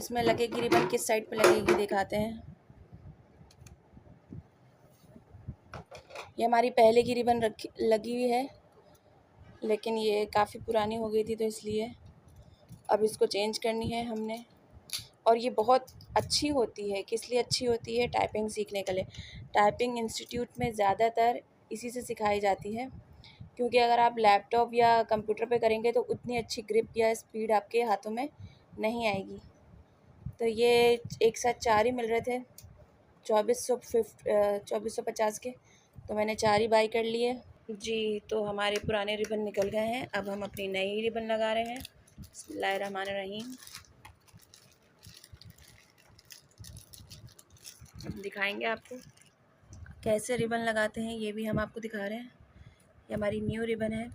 इसमें लगेगी रिबन, किस साइड पे लगेगी दिखाते हैं। ये हमारी पहले की रिबन लगी हुई है, लेकिन ये काफ़ी पुरानी हो गई थी तो इसलिए अब इसको चेंज करनी है हमने। और ये बहुत अच्छी होती है, किस लिए अच्छी होती है? टाइपिंग सीखने के लिए। टाइपिंग इंस्टीट्यूट में ज़्यादातर इसी से सिखाई जाती है, क्योंकि अगर आप लैपटॉप या कंप्यूटर पे करेंगे तो उतनी अच्छी ग्रिप या स्पीड आपके हाथों में नहीं आएगी। तो ये एक साथ 4 ही मिल रहे थे 2450 के, तो मैंने 4 ही बाई कर लिए जी। तो हमारे पुराने रिबन निकल गए हैं, अब हम अपनी नई रिबन लगा रहे हैं। बिस्मिल्लाहिर्रहमानिर्रहीम। अब दिखाएंगे आपको कैसे रिबन लगाते हैं, ये भी हम आपको दिखा रहे हैं। ये हमारी न्यू रिबन है।